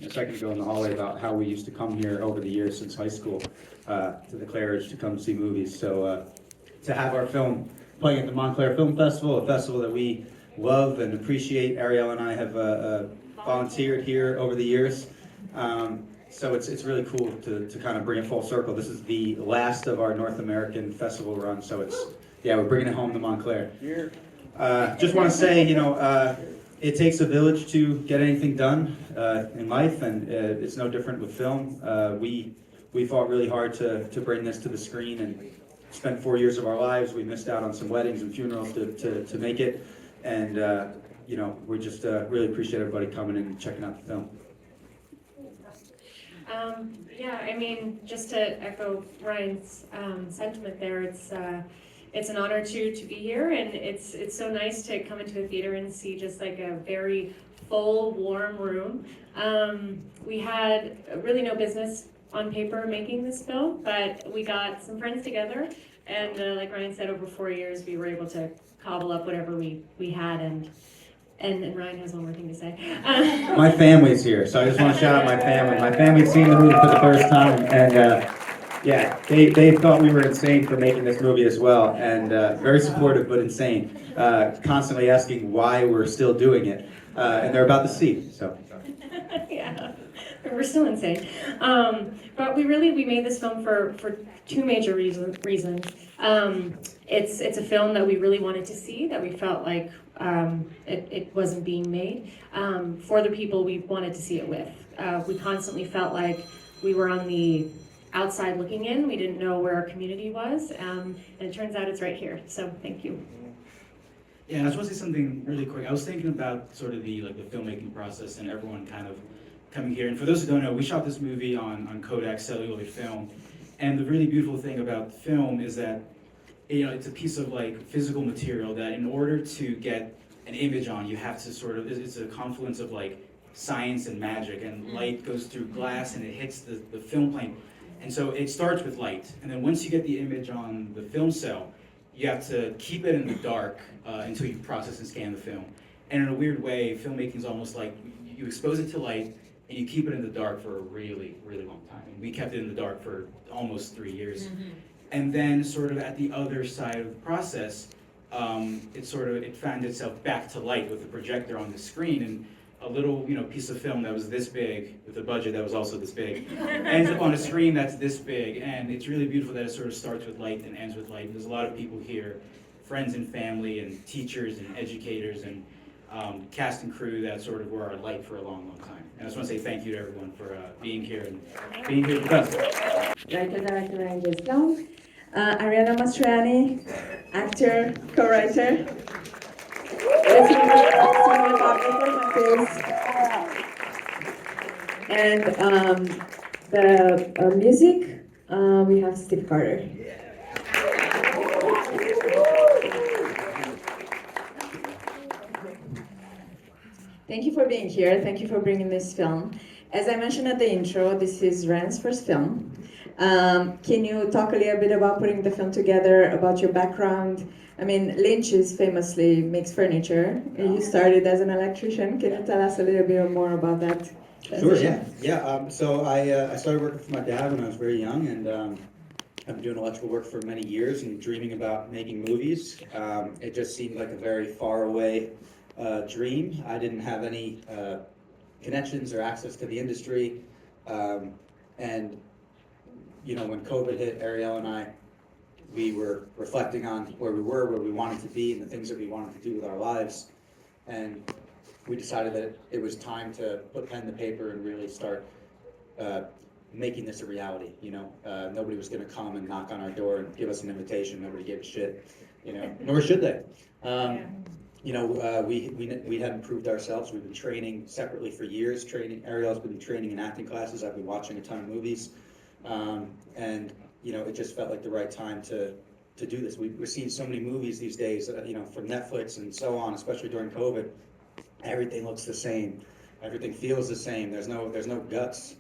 a second ago in the hallway about how we used to come here over the years since high school to the Claridge to come see movies. So to have our film playing at the Montclair Film Festival, a festival that we love and appreciate. Ariella and I have volunteered here over the years. So it's really cool to kind of bring it full circle. This is the last of our North American festival run, so we're bringing it home to Montclair. Just want to say, it takes a village to get anything done in life, and it's no different with film. We fought really hard to bring this to the screen, and spent 4 years of our lives. We missed out on some weddings and funerals to make it, and we just really appreciate everybody coming and checking out the film. Just to echo Ryan's sentiment there, it's an honor to be here, and it's so nice to come into a theater and see just like a very full, warm room. We had really no business on paper making this film, but we got some friends together, and like Ryan said, over 4 years we were able to cobble up whatever we had, and Ryan has one more thing to say. My family's here, so I just want to shout out my family. My family's seen the movie for the first time, and they thought we were insane for making this movie as well, and very supportive but insane, constantly asking why we're still doing it, and they're about to see. So. Yeah, we're still insane. But we made this film for two major reasons. It's a film that we really wanted to see, that we felt like it wasn't being made for the people we wanted to see it with. We constantly felt like we were on the outside looking in. We didn't know where our community was, and it turns out it's right here. So thank you. Yeah, and I just want to say something really quick. I was thinking about sort of the filmmaking process and everyone kind of coming here. And for those who don't know, we shot this movie on Kodak celluloid film. And the really beautiful thing about film is that it's a piece of physical material that in order to get an image on, you have to it's a confluence of science and magic, and light goes through glass and it hits the film plane. And so it starts with light, and then once you get the image on the film cell, you have to keep it in the dark until you process and scan the film. And in a weird way, filmmaking is almost like you expose it to light and you keep it in the dark for a really, really long time. And we kept it in the dark for almost 3 years. Mm-hmm. And then sort of at the other side of the process, it found itself back to light with the projector on the screen, and a little piece of film that was this big with a budget that was also this big ends up on a screen that's this big. And it's really beautiful that it sort of starts with light and ends with light. And there's a lot of people here, friends and family and teachers and educators and cast and crew that sort of were our light for a long, long time. And I just want to say thank you to everyone for being here and being here with us. Writer, director, and Sloan. Ariella Mastroianni, actor, co-writer. Cinematographer, Matheus. And the music, we have Steve Carter. Thank you for being here. Thank you for bringing this film. As I mentioned at the intro, this is Ryan's first film. Can you talk a little bit about putting the film together, about your background? I mean, Lynch famously makes furniture. You started as an electrician. Can you tell us a little bit more about that? Sure, yeah. So I started working for my dad when I was very young, and I've been doing electrical work for many years and dreaming about making movies. It just seemed like a very far away dream. I didn't have any connections or access to the industry, and when COVID hit, Ariella and I, we were reflecting on where we wanted to be, and the things that we wanted to do with our lives, and we decided that it was time to put pen to paper and really start making this a reality. Nobody was going to come and knock on our door and give us an invitation. Nobody gave a shit, nor should they. We hadn't proved ourselves. We've been training separately for years. Ariella's been training in acting classes. I've been watching a ton of movies, and it just felt like the right time to do this. We're seeing so many movies these days, from Netflix and so on, especially during COVID. Everything looks the same. Everything feels the same. There's no guts.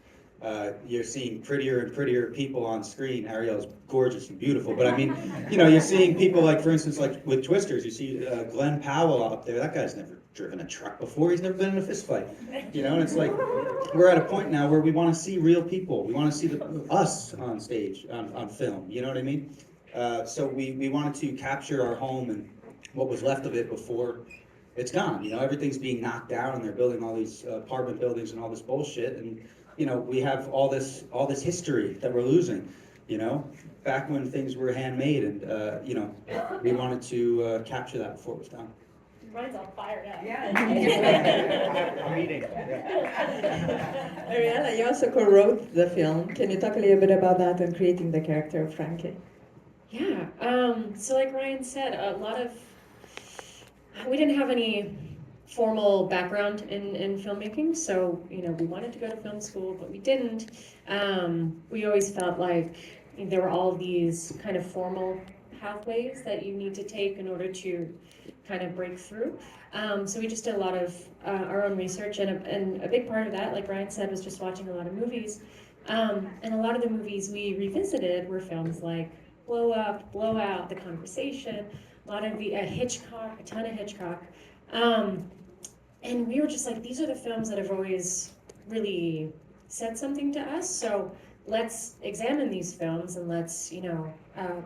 You're seeing prettier and prettier people on screen. Ariella's gorgeous and beautiful, but I mean, you're seeing people for instance, with Twisters. You see Glenn Powell up there. That guy's never driven a truck before. He's never been in a fist fight. You know, and it's like, we're at a point now where we want to see real people. We want to see us on stage, on film. You know what I mean? So we wanted to capture our home and what was left of it before it's gone. You know, everything's being knocked down and they're building all these apartment buildings and all this bullshit. And, you know, we have all this history that we're losing, you know, back when things were handmade. And, you know, we wanted to capture that before it was done. Ryan's all fired up. Yeah. I'm eating. Ariella, you also co-wrote the film. Can you talk a little bit about that and creating the character of Frankie? Yeah, so like Ryan said, we didn't have any formal background in filmmaking, so, you know, we wanted to go to film school, but we didn't. We always felt like there were all these kind of formal pathways that you need to take in order to kind of break through. So we just did a lot of our own research, and a big part of that, like Ryan said, was just watching a lot of movies. And a lot of the movies we revisited were films like Blow Up, Blowout, The Conversation, a lot of the Hitchcock, a ton of Hitchcock. And we were just like, these are the films that have always really said something to us, so let's examine these films and let's, you know,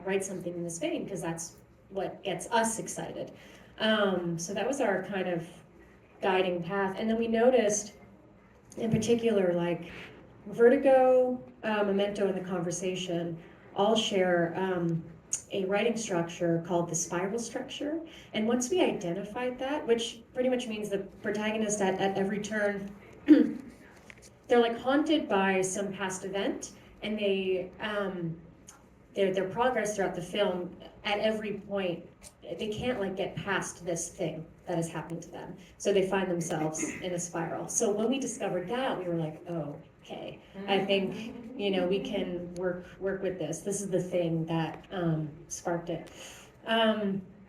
write something in this vein, because that's what gets us excited. So that was our kind of guiding path. And then we noticed, in particular, like Vertigo, Memento, and The Conversation all share a writing structure called the spiral structure. And once we identified that, which pretty much means the protagonist at every turn, they're like haunted by some past event, and they their progress throughout the film, at every point, they can't like get past this thing that has happened to them. So they find themselves in a spiral. So when we discovered that, we were like, oh, okay, I think, you know, we can work with this. This is the thing that sparked it.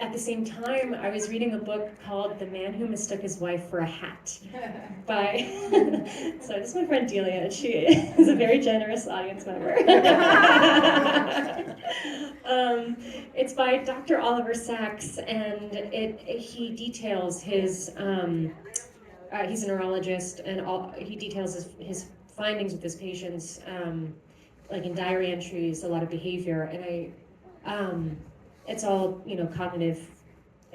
At the same time, I was reading a book called The Man Who Mistook His Wife for a Hat by, so this is my friend Delia. She is a very generous audience member. It's by Dr. Oliver Sacks, and he details his, he's a neurologist, and he details his findings with his patients, like in diary entries, a lot of behavior, and it's all, you know, cognitive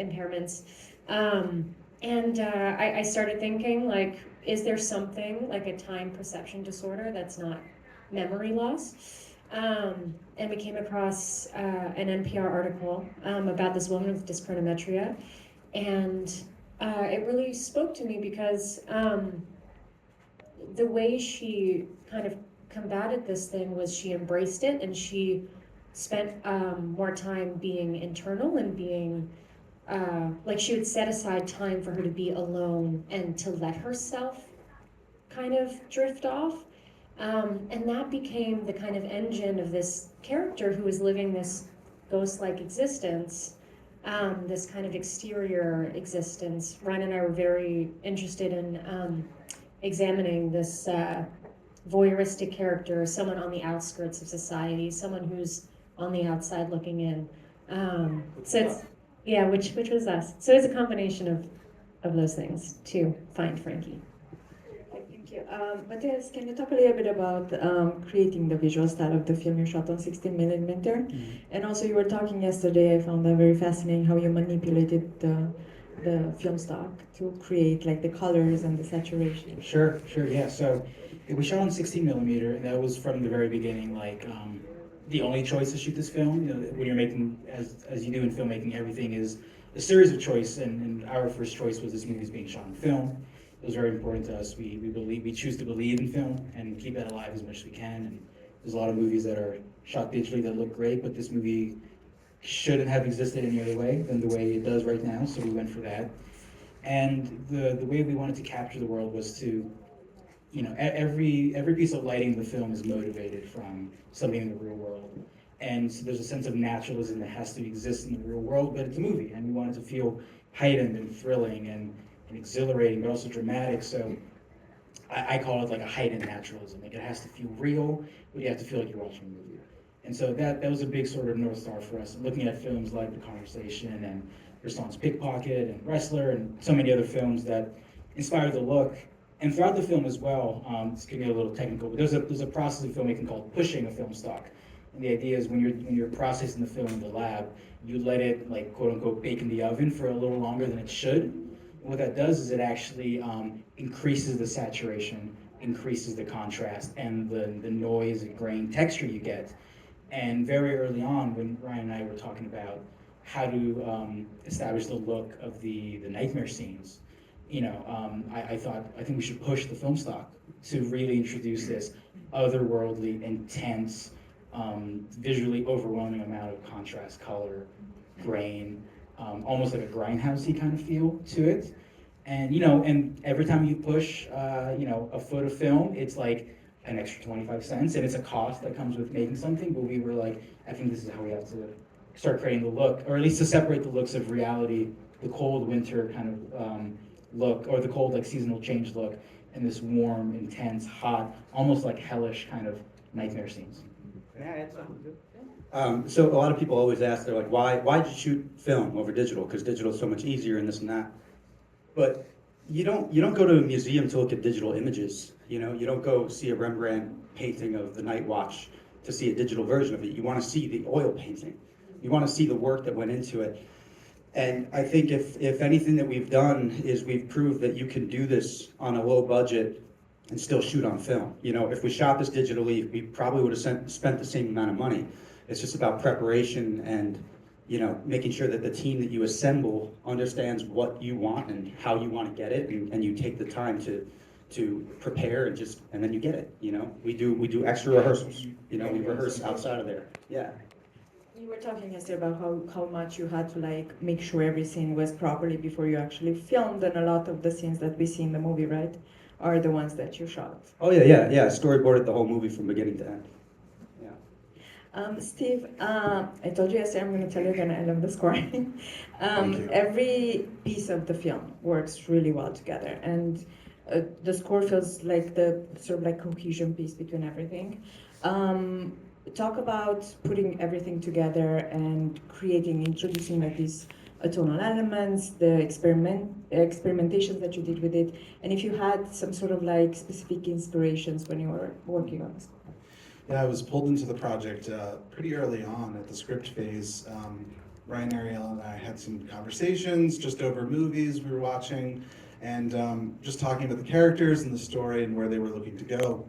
impairments. I started thinking, like, is there something like a time perception disorder that's not memory loss? And we came across an NPR article about this woman with dyschronometria, and it really spoke to me because the way she kind of combated this thing was she embraced it, and she spent more time being internal and being, like she would set aside time for her to be alone and to let herself kind of drift off. And that became the kind of engine of this character who was living this ghost-like existence, this kind of exterior existence. Ryan and I were very interested in examining this voyeuristic character, someone on the outskirts of society, someone who's on the outside looking in. So it's, yeah, which was us. So it's a combination of those things to find Frankie. Thank you. Matheus, can you talk a little bit about creating the visual style of the film you shot on 16 millimeter? Mm-hmm. And also, you were talking yesterday, I found that very fascinating, how you manipulated the film stock to create like the colors and the saturation. Sure, yeah. So we shot on 16 millimeter, and that was from the very beginning, like, the only choice to shoot this film. You know, when you're making, as you do in filmmaking, everything is a series of choice, and our first choice was this movie is being shot in film. It was very important to us. We choose to believe in film and keep that alive as much as we can. And there's a lot of movies that are shot digitally that look great, but this movie shouldn't have existed any other way than the way it does right now, so we went for that. And the way we wanted to capture the world was to, you know, every piece of lighting in the film is motivated from something in the real world. And so there's a sense of naturalism that has to exist in the real world, but it's a movie, and we want it to feel heightened and thrilling and exhilarating, but also dramatic. So I call it like a heightened naturalism. Like, it has to feel real, but you have to feel like you're watching a movie. And so that was a big sort of North Star for us. Looking at films like The Conversation and Sloan's Pickpocket and Wrestler and so many other films that inspired the look. And throughout the film as well, it's getting a little technical, but there's a process of filmmaking called pushing a film stock. And the idea is when you're processing the film in the lab, you let it, like, quote unquote, bake in the oven for a little longer than it should. And what that does is it actually increases the saturation, increases the contrast, and the noise and grain texture you get. And very early on, when Ryan and I were talking about how to establish the look of the nightmare scenes, I think we should push the film stock to really introduce this otherworldly, intense, visually overwhelming amount of contrast, color, grain, almost like a grindhousey kind of feel to it. And and every time you push, a foot of film, it's like an extra 25 cents, and it's a cost that comes with making something. But we were like, I think this is how we have to start creating the look, or at least to separate the looks of reality, the cold winter kind of look, or the cold like seasonal change look, and this warm, intense, hot, almost like hellish kind of nightmare scenes. So a lot of people always ask, they're like, why'd you shoot film over digital? Because digital is so much easier and this and that. But you don't go to a museum to look at digital images. You don't go see a Rembrandt painting of the Night Watch to see a digital version of it. You want to see the oil painting. You want to see the work that went into it. And I think if anything that we've done is we've proved that you can do this on a low budget and still shoot on film. If we shot this digitally, we probably would have spent the same amount of money. It's just about preparation and making sure that the team that you assemble understands what you want and how you want to get it, and you take the time to prepare and then you get it. We do extra rehearsals. We rehearse outside of there. Yeah. You were talking yesterday about how much you had to make sure every scene was properly before you actually filmed, and a lot of the scenes that we see in the movie, right, are the ones that you shot. Oh yeah. Storyboarded the whole movie from beginning to end. Steve, I told you yesterday, I'm going to tell you again, I love the score. Every piece of the film works really well together, and the score feels like the sort of cohesion piece between everything. Talk about putting everything together and introducing these tonal elements, the experimentations that you did with it, and if you had some sort of specific inspirations when you were working on this. Yeah, I was pulled into the project pretty early on at the script phase. Ryan, Ariella, and I had some conversations just over movies we were watching, and just talking about the characters and the story and where they were looking to go.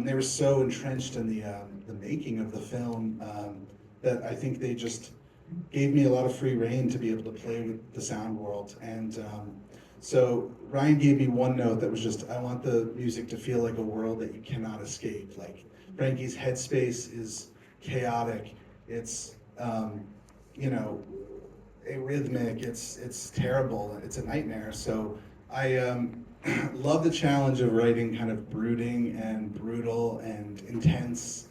They were so entrenched in the making of the film that I think they just gave me a lot of free rein to be able to play with the sound world. And so Ryan gave me one note that was just, I want the music to feel like a world that you cannot escape. Frankie's headspace is chaotic. It's arrhythmic. It's terrible. It's a nightmare. So I love the challenge of writing kind of brooding and brutal and intense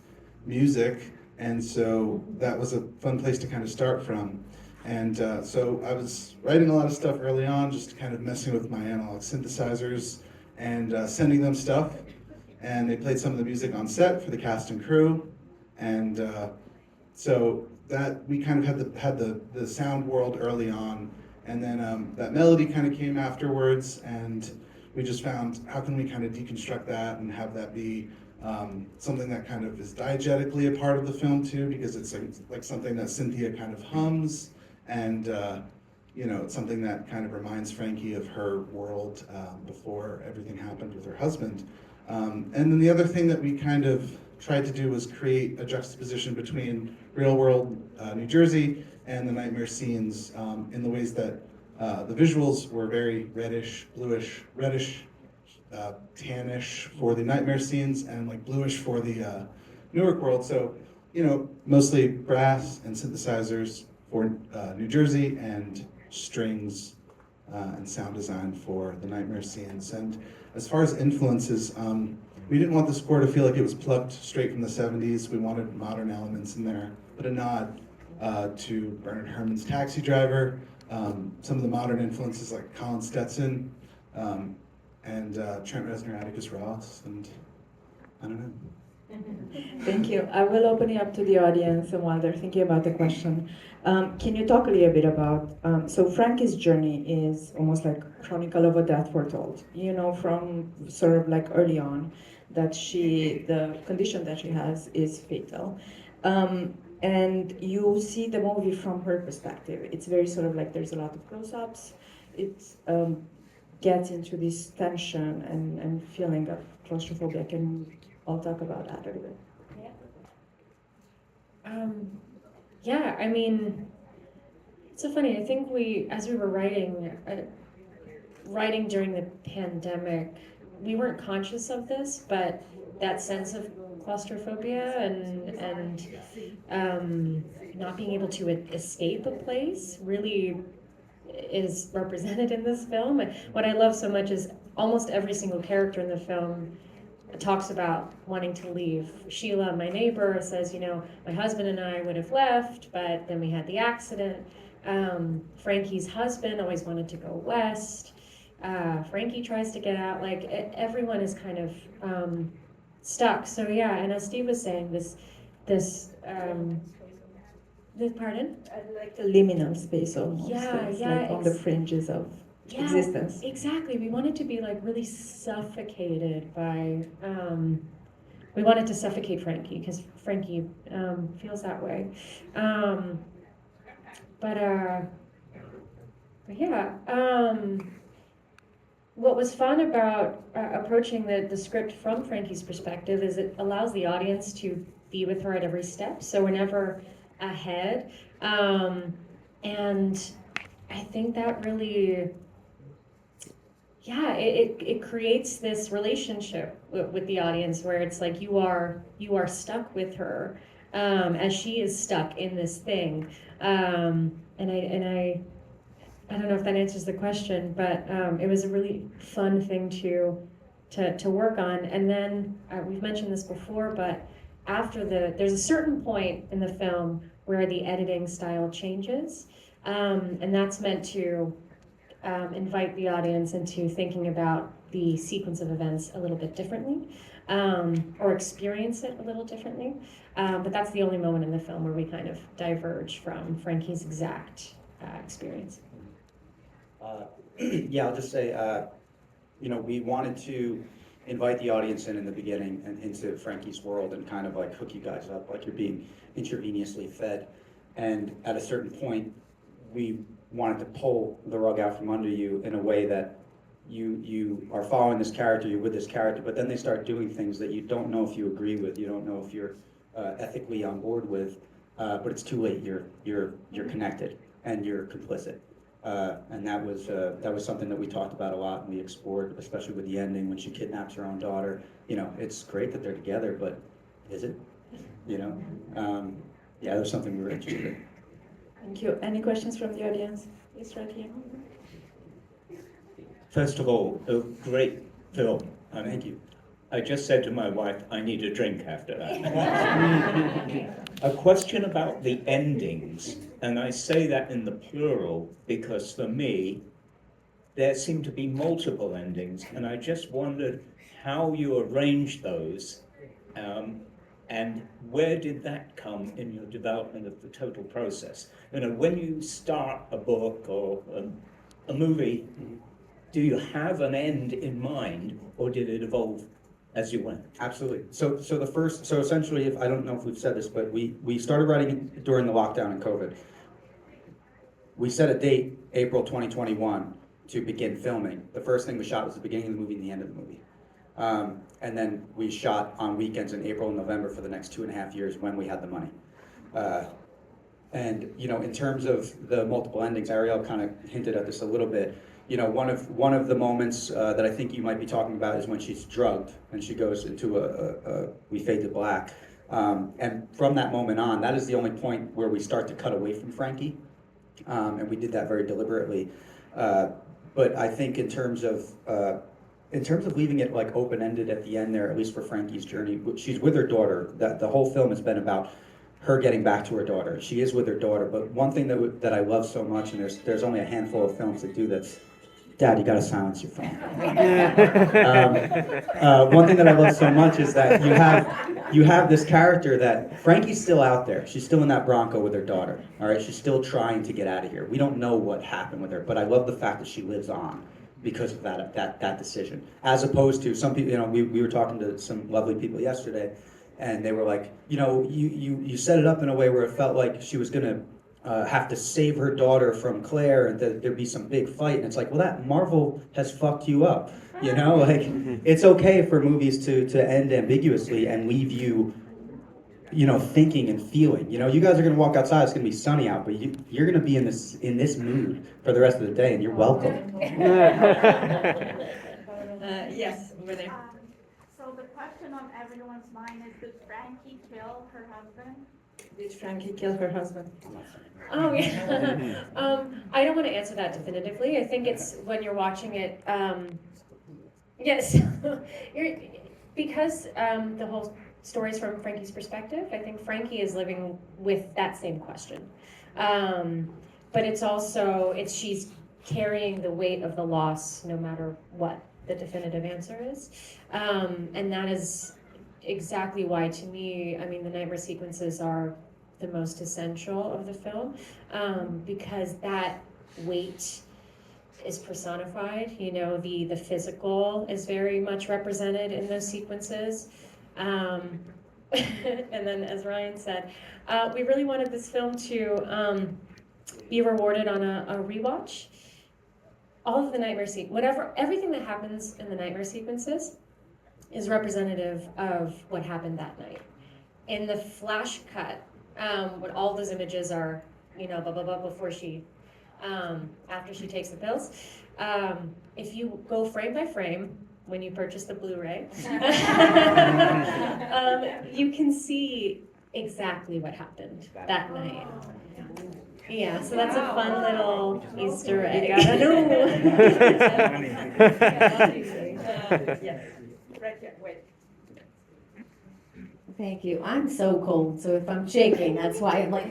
music, and so that was a fun place to kind of start from. And so I was writing a lot of stuff early on, just kind of messing with my analog synthesizers and sending them stuff. And they played some of the music on set for the cast and crew, and so that we kind of had the sound world early on, and then that melody kind of came afterwards, and we just found how can we kind of deconstruct that and have that be something that kind of is diegetically a part of the film too, because it's like something that Cynthia kind of hums, and it's something that kind of reminds Frankie of her world before everything happened with her husband. And then the other thing that we kind of tried to do was create a juxtaposition between real world New Jersey and the nightmare scenes in the ways that the visuals were very reddish, bluish, reddish, tannish for the nightmare scenes, and bluish for the Newark world. So, mostly brass and synthesizers for New Jersey, and strings and sound design for the nightmare scenes. And as far as influences, we didn't want the score to feel like it was plucked straight from the 70s. We wanted modern elements in there, but a nod to Bernard Herrmann's Taxi Driver, some of the modern influences like Colin Stetson, and Trent Reznor, Atticus Ross, and I don't know. Thank you. I will open it up to the audience, and while they're thinking about the question, can you talk a little bit about, so Frankie's journey is almost like chronicle of a death foretold, you know, from sort of like early on, that the condition that she has is fatal. And you see the movie from her perspective. It's very sort of like there's a lot of close-ups. It gets into this tension and feeling of claustrophobia. Can I'll talk about that a little bit. Yeah, I mean, it's so funny. I think as we were writing during the pandemic, we weren't conscious of this, but that sense of claustrophobia and not being able to escape a place really is represented in this film. What I love so much is almost every single character in the film talks about wanting to leave. Sheila, my neighbor, says, you know, my husband and I would have left, but then we had the accident. Frankie's husband always wanted to go west. Frankie tries to get out. Like, everyone is kind of stuck. So yeah, and as Steve was saying, this pardon? Like a liminal space almost. Yeah, it's yeah, like on the fringes of existence. Exactly. We wanted to be like really suffocated by. We wanted to suffocate Frankie because Frankie feels that way. But yeah. What was fun about approaching the script from Frankie's perspective is it allows the audience to be with her at every step. So we're never ahead. And I think that really, yeah, it creates this relationship with the audience where it's like you are stuck with her as she is stuck in this thing. And I don't know if that answers the question, but it was a really fun thing to work on. And then we've mentioned this before, but there's a certain point in the film where the editing style changes, and that's meant to invite the audience into thinking about the sequence of events a little bit differently, or experience it a little differently. But that's the only moment in the film where we kind of diverge from Frankie's exact experience. Yeah, I'll just say, you know, we wanted to invite the audience in the beginning and into Frankie's world and kind of like hook you guys up like you're being intravenously fed. And at a certain point, we wanted to pull the rug out from under you in a way that you are following this character, you're with this character, but then they start doing things that you don't know if you agree with, you don't know if you're ethically on board with, but it's too late. You're connected and you're complicit. And that was something that we talked about a lot and we explored, especially with the ending when she kidnaps her own daughter. You know, it's great that they're together, but is it? You know, yeah, there's something we were interested in. Thank you. Any questions from the audience? Yes, right here. First of all, a great film. Thank you. I just said to my wife, I need a drink after that. A question about the endings, and I say that in the plural because for me, there seem to be multiple endings, and I just wondered how you arranged those, and where did that come in your development of the total process? You know, when you start a book or a movie, do you have an end in mind, or did it evolve as you went? Absolutely. So essentially, I don't know if we've said this, but we started writing during the lockdown and COVID. We set a date, April 2021, to begin filming. The first thing we shot was the beginning of the movie and the end of the movie. And then we shot on weekends in April and November for the next 2.5 years when we had the money. And you know, in terms of the multiple endings, Arielle kind of hinted at this a little bit. You know, one of the moments that I think you might be talking about is when she's drugged and she goes into we fade to black. And from that moment on, that is the only point where we start to cut away from Frankie. And we did that very deliberately. But I think in terms of leaving it like open-ended at the end there, at least for Frankie's journey, she's with her daughter. That the whole film has been about her getting back to her daughter. She is with her daughter. But one thing that I love so much, and there's only a handful of films that do this. Dad, you gotta silence your phone. One thing that I love so much is that you have this character that Frankie's still out there. She's still in that Bronco with her daughter. All right, she's still trying to get out of here. We don't know what happened with her, but I love the fact that she lives on because of that decision. As opposed to some people, we were talking to some lovely people yesterday, and they were like, you set it up in a way where it felt like she was gonna have to save her daughter from Claire, and there'd be some big fight. And it's like, well, that Marvel has fucked you up. Like it's okay for movies to end ambiguously and leave you, thinking and feeling. You guys are gonna walk outside. It's gonna be sunny out, but you're gonna be in this mood for the rest of the day, and you're welcome. Yes, over there. So the question on everyone's mind is, did Frankie kill her husband? Did Frankie kill her husband? Oh, yeah. I don't want to answer that definitively. I think it's when you're watching it, yes, because the whole story's from Frankie's perspective. I think Frankie is living with that same question. But it's also, she's carrying the weight of the loss no matter what the definitive answer is. And that is exactly why, to me, the nightmare sequences are the most essential of the film, because that weight is personified. The physical is very much represented in those sequences. And then, as Ryan said, we really wanted this film to be rewarded on a rewatch. All of the nightmare everything that happens in the nightmare sequences is representative of what happened that night. In the flash cut, when all those images are, blah, blah, blah, before after she takes the pills, if you go frame by frame, when you purchase the Blu-ray, you can see exactly what happened that night. Yeah, so that's a fun little Easter egg. I know. Yes. Right here, wait. Thank you. I'm so cold, so if I'm shaking, that's why I'm like,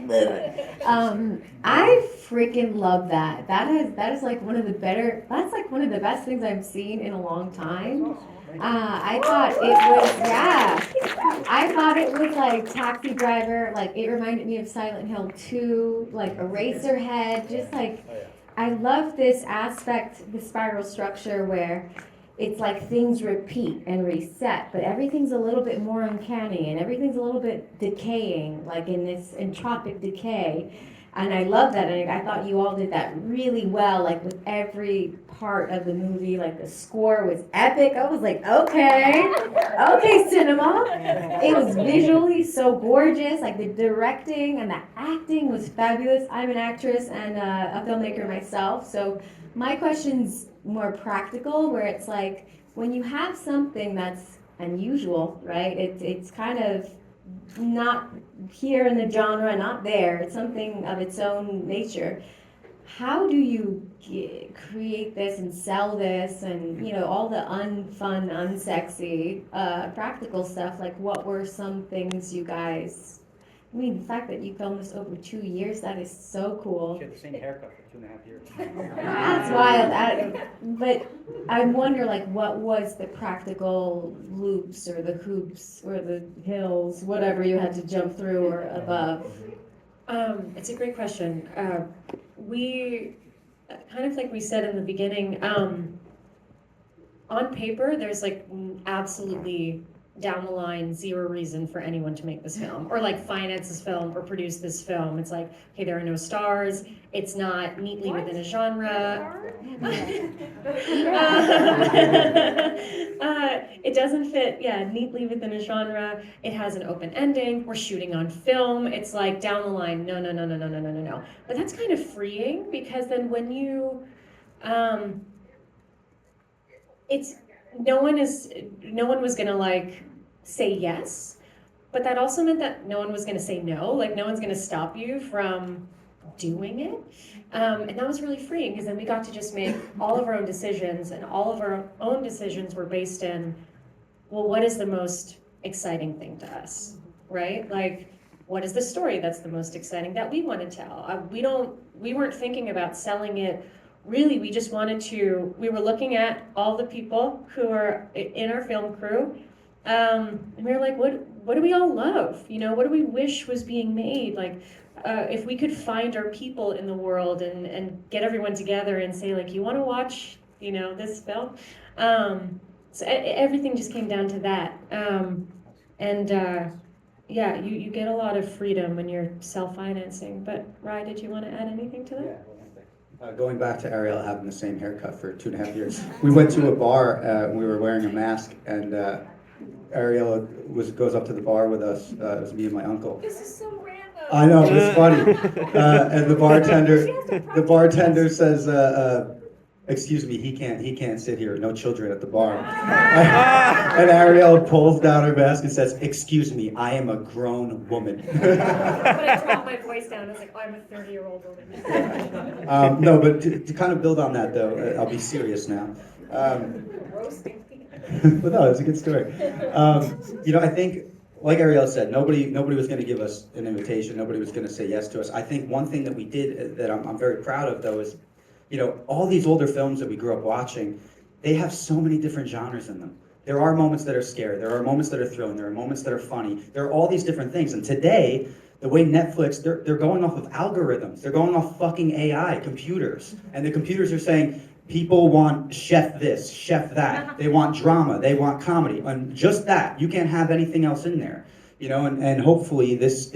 I freaking love that. That is like one of the that's like one of the best things I've seen in a long time. I thought it was like Taxi Driver, like it reminded me of Silent Hill 2, like Eraserhead, just like, I love this aspect, the spiral structure where it's like things repeat and reset, but everything's a little bit more uncanny and everything's a little bit decaying, like in this entropic decay. And I love that, and I thought you all did that really well, like with every part of the movie. Like the score was epic. I was like, okay, cinema. It was visually so gorgeous. Like the directing and the acting was fabulous. I'm an actress and a filmmaker myself, so my question's more practical, where it's like, when you have something that's unusual, right? It's kind of not here in the genre, not there. It's something of its own nature. How do you create this and sell this and, all the unfun, unsexy, practical stuff? Like, what were some things you guys... the fact that you filmed this over 2 years, that is so cool. She had the same haircut for 2.5 years. That's wild. But I wonder, like, what was the practical loops or the hoops or the hills, whatever you had to jump through or above? It's a great question. We, kind of like we said in the beginning, on paper, there's like absolutely down the line zero reason for anyone to make this film or like finance this film or produce this film. It's like, okay, there are no stars, it's not neatly within a genre. It doesn't fit neatly within a genre. It has an open ending. We're shooting on film. It's like down the line, no. But that's kind of freeing, because then when you no one was gonna like say yes, but that also meant that no one was gonna say no. Like, no one's gonna stop you from doing it, and that was really freeing, because then we got to just make all of our own decisions, and all of our own decisions were based in, well, what is the most exciting thing to us, right? Like, what is the story that's the most exciting that we want to tell? We weren't thinking about selling it. Really, we just we were looking at all the people who are in our film crew, And we were like, what do we all love? You know, what do we wish was being made? Like, if we could find our people in the world and get everyone together and say, like, you want to watch, you know, this film? So everything just came down to that. Yeah, you get a lot of freedom when you're self-financing. But Rye, did you want to add anything to that? Going back to Ariella having the same haircut for 2.5 years, we went to a bar and we were wearing a mask, and Ariella goes up to the bar with us. It was me and my uncle. This is so random. I know, it's funny. And the bartender says, "Excuse me, he can't sit here. No children at the bar." And Ariella pulls down her mask and says, "Excuse me, I am a grown woman." But I dropped my voice down. I was like, oh, I'm a 30-year-old woman. No, but to kind of build on that, though, I'll be serious now. Roasting. But no, it's a good story. You know, I think, like Ariella said, nobody was going to give us an invitation. Nobody was going to say yes to us. I think one thing that we did that I'm very proud of, though, is, you know, all these older films that we grew up watching, they have so many different genres in them. There are moments that are scary. There are moments that are thrilling. There are moments that are funny. There are all these different things. And today, the way Netflix, they're going off of algorithms. They're going off fucking AI, computers. And the computers are saying, people want chef this, chef that. They want drama. They want comedy. And just that. You can't have anything else in there. You know, and hopefully this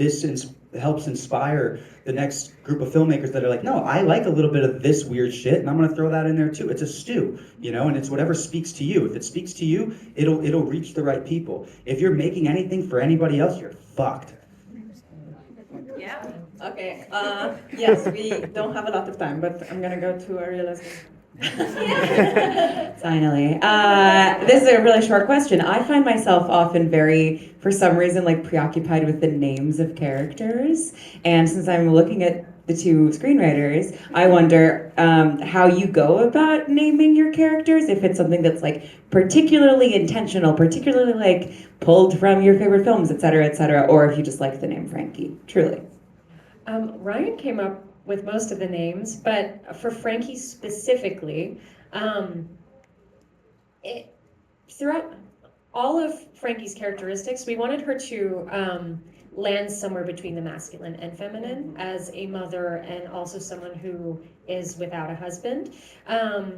helps inspire the next group of filmmakers that are like, no, I like a little bit of this weird shit, and I'm gonna throw that in there too. It's a stew, you know, and it's whatever speaks to you. If it speaks to you, it'll reach the right people. If you're making anything for anybody else, you're fucked. Yeah. Okay. Yes, we don't have a lot of time, but I'm gonna go to Ariella's. Finally. This is a really short question. I find myself often very, for some reason, like preoccupied with the names of characters. And since I'm looking at the two screenwriters, I wonder how you go about naming your characters, if it's something that's like particularly intentional, particularly like pulled from your favorite films, et cetera, or if you just like the name Frankie, truly. Ryan came up with most of the names, but for Frankie specifically, throughout all of Frankie's characteristics, we wanted her to land somewhere between the masculine and feminine as a mother and also someone who is without a husband.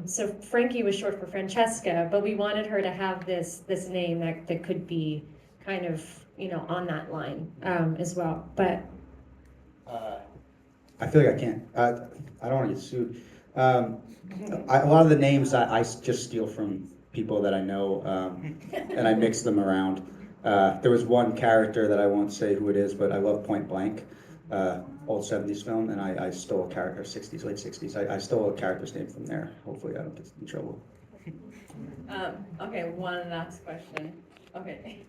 So Frankie was short for Francesca, but we wanted her to have this name that could be kind of, you know, on that line as well. But I feel like I can't. I don't want to get sued. A lot of the names I just steal from people that I know, and I mix them around. There was one character that I won't say who it is, but I love Point Blank, old 70s film, and I stole a character, 60s, late 60s. I stole a character's name from there. Hopefully I don't get in trouble. Okay, one last question. Okay.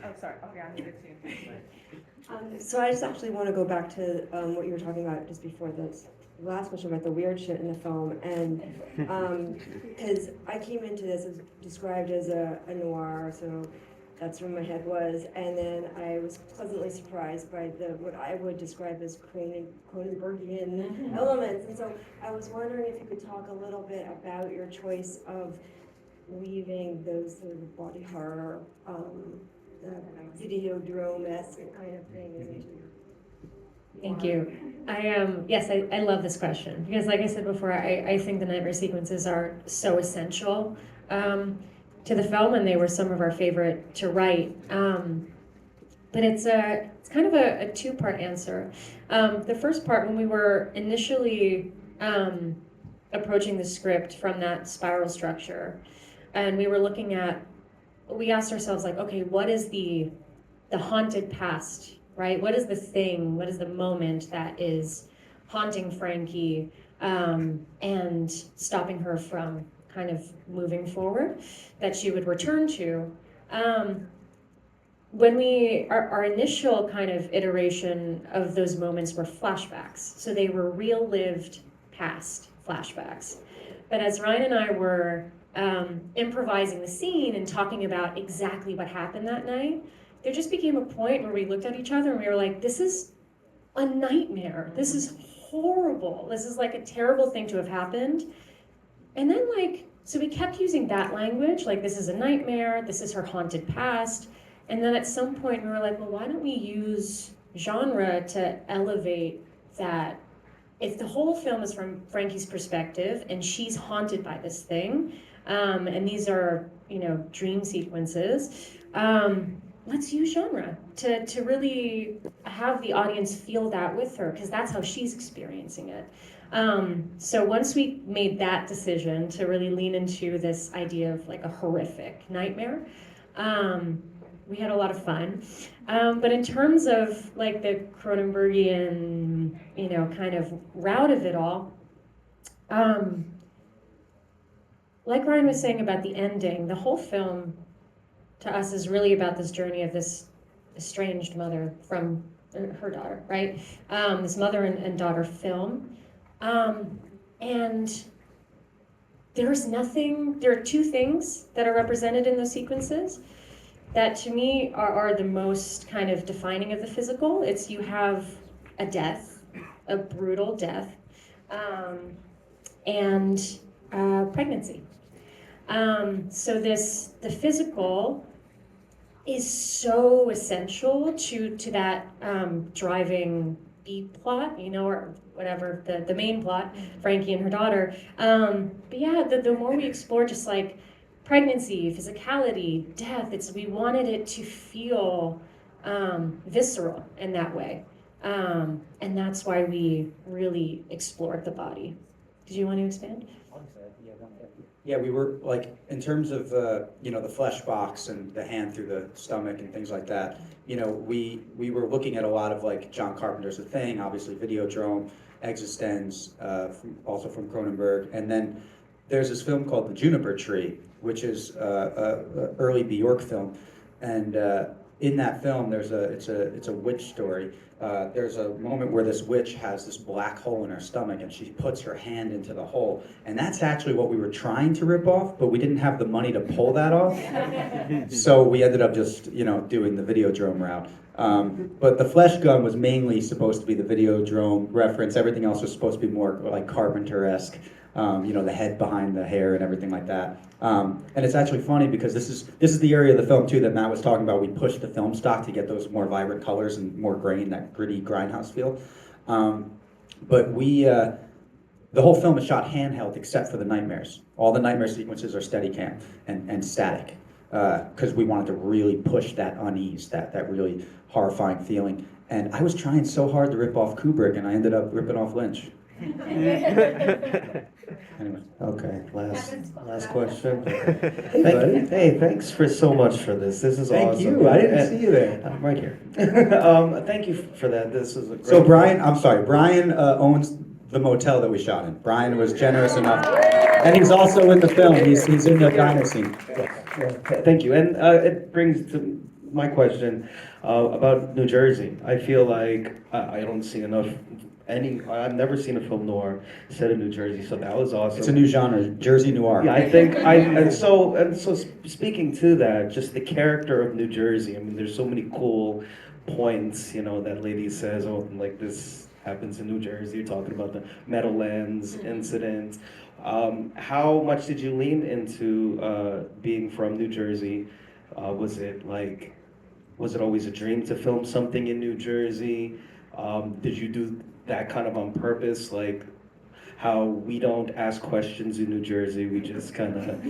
Oh, sorry. Okay, I'm here too. So I just actually want to go back to what you were talking about just before this last question about the weird shit in the film, and because I came into this as described as a noir, so that's where my head was, and then I was pleasantly surprised by what I would describe as Cronenbergian elements, and so I was wondering if you could talk a little bit about your choice of weaving those sort of body horror, Videodrome-esque kind of thing into your. thank you. Yes, I love this question because, like I said before, I think the nightmare sequences are so essential to the film, and they were some of our favorite to write. But it's kind of a two-part answer. The first part, when we were initially approaching the script from that spiral structure, and we were looking at, we asked ourselves, like, okay, what is the haunted past, right? What is the thing, what is the moment that is haunting Frankie and stopping her from kind of moving forward, that she would return to? When our initial kind of iteration of those moments were flashbacks. So they were real-lived past flashbacks. But as Ryan and I were improvising the scene and talking about exactly what happened that night, there just became a point where we looked at each other and we were like, this is a nightmare. This is horrible. This is like a terrible thing to have happened. And then, like, So we kept using that language, like this is a nightmare, this is her haunted past. And then at some point we were like, well, why don't we use genre to elevate that? If the whole film is from Frankie's perspective and she's haunted by this thing, and these are, dream sequences, let's use genre to really have the audience feel that with her, because that's how she's experiencing it. So once we made that decision to really lean into this idea of like a horrific nightmare, we had a lot of fun. But in terms of like the Cronenbergian, kind of route of it all, like Ryan was saying about the ending, the whole film to us is really about this journey of this estranged mother from her daughter, right? This mother and daughter film. And there are two things that are represented in those sequences that to me are the most kind of defining of the physical. It's you have a death, a brutal death, and pregnancy. So the physical is so essential to that driving B plot, or whatever, the main plot, Frankie and her daughter. But yeah, the more we explore just like pregnancy, physicality, death, we wanted it to feel visceral in that way. And that's why we really explored the body. Did you want to expand? Yeah, we were like, in terms of, the flesh box and the hand through the stomach and things like that, we were looking at a lot of like John Carpenter's The Thing, obviously Videodrome, Existenz, also from Cronenberg. And then there's this film called The Juniper Tree, which is a early Bjork film. And in that film, it's a witch story. There's a moment where this witch has this black hole in her stomach and she puts her hand into the hole. And that's actually what we were trying to rip off, but we didn't have the money to pull that off. So we ended up just, doing the Videodrome route. But the flesh gun was mainly supposed to be the Videodrome reference. Everything else was supposed to be more like Carpenter-esque. The head behind the hair and everything like that. And it's actually funny because this is the area of the film too that Matt was talking about. We pushed the film stock to get those more vibrant colors and more grain, that gritty grindhouse feel. But the whole film is shot handheld except for the nightmares. All the nightmare sequences are Steadicam and static because we wanted to really push that unease, that really horrifying feeling. And I was trying so hard to rip off Kubrick and I ended up ripping off Lynch. Anyway. Okay, last question. Hey, thanks for so much for this. This is awesome. Thank you. I didn't see you there. I'm right here. Thank you for that. This is a great. So Brian owns the motel that we shot in. Brian was generous enough, and he's also in the film. He's in the diner scene. Thank you, and it brings to my question about New Jersey. I feel like I don't see enough. I've never seen a film noir set in New Jersey, so that was awesome. It's a new genre, Jersey noir. Yeah, I think and so speaking to that, just the character of New Jersey. I mean, there's so many cool points, that lady says, oh, like this happens in New Jersey. You're talking about the Meadowlands incident. How much did you lean into being from New Jersey? Was it always a dream to film something in New Jersey? Did you do that kind of on purpose, like how we don't ask questions in New Jersey, we just kind of,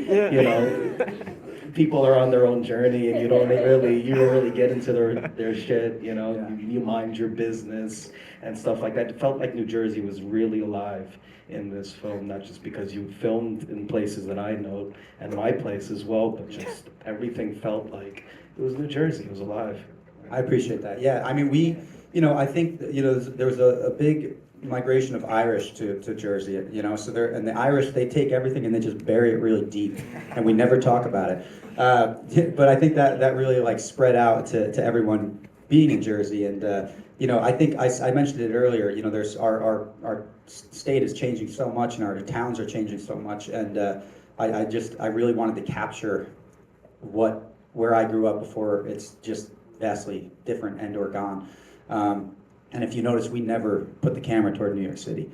people are on their own journey and you don't really get into their shit, you mind your business and stuff like that. It felt like New Jersey was really alive in this film, not just because you filmed in places that I know and my place as well, but just everything felt like it was New Jersey, it was alive. I appreciate that. Yeah, I mean, I think there was a big migration of Irish to Jersey, so and the Irish, they take everything and they just bury it really deep, and we never talk about it. But I think that really like spread out to everyone being in Jersey, and I think I mentioned it earlier. There's our state is changing so much, and our towns are changing so much, and I really wanted to capture where I grew up before it's just vastly different and or gone. And if you notice, we never put the camera toward New York City.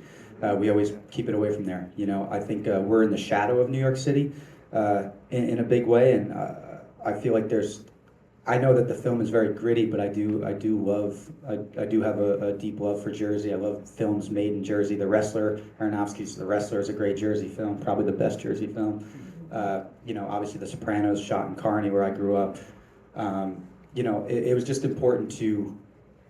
we always keep it away from there. You know, I think we're in the shadow of New York City in a big way, and I feel like I know that the film is very gritty, but I do have a deep love for Jersey. I love films made in Jersey. The Wrestler, Aronofsky's The Wrestler is a great Jersey film, probably the best Jersey film. You know, obviously The Sopranos, shot in Kearney, where I grew up. You know, it was just important to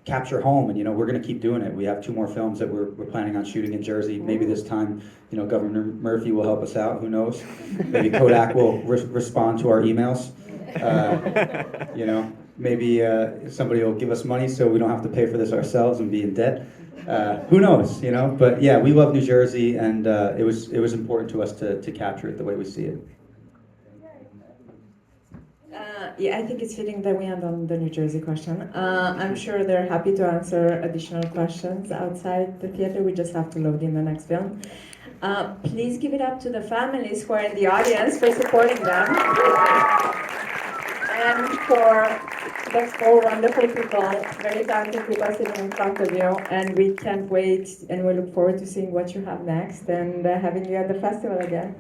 capture home, and you know, we're going to keep doing it. We have 2 more films that we're planning on shooting in Jersey. Maybe this time, you know, Governor Murphy will help us out. Who knows? Maybe Kodak will respond to our emails. You know, maybe somebody will give us money so we don't have to pay for this ourselves and be in debt. Who knows? You know, but yeah, we love New Jersey, and it was important to us to capture it the way we see it. Yeah, I think it's fitting that we end on the New Jersey question. I'm sure they're happy to answer additional questions outside the theater. We just have to load in the next film. Please give it up to the families who are in the audience for supporting them. And for the 4 wonderful people, very talented people sitting in front of you. And we can't wait, and we look forward to seeing what you have next and having you at the festival again.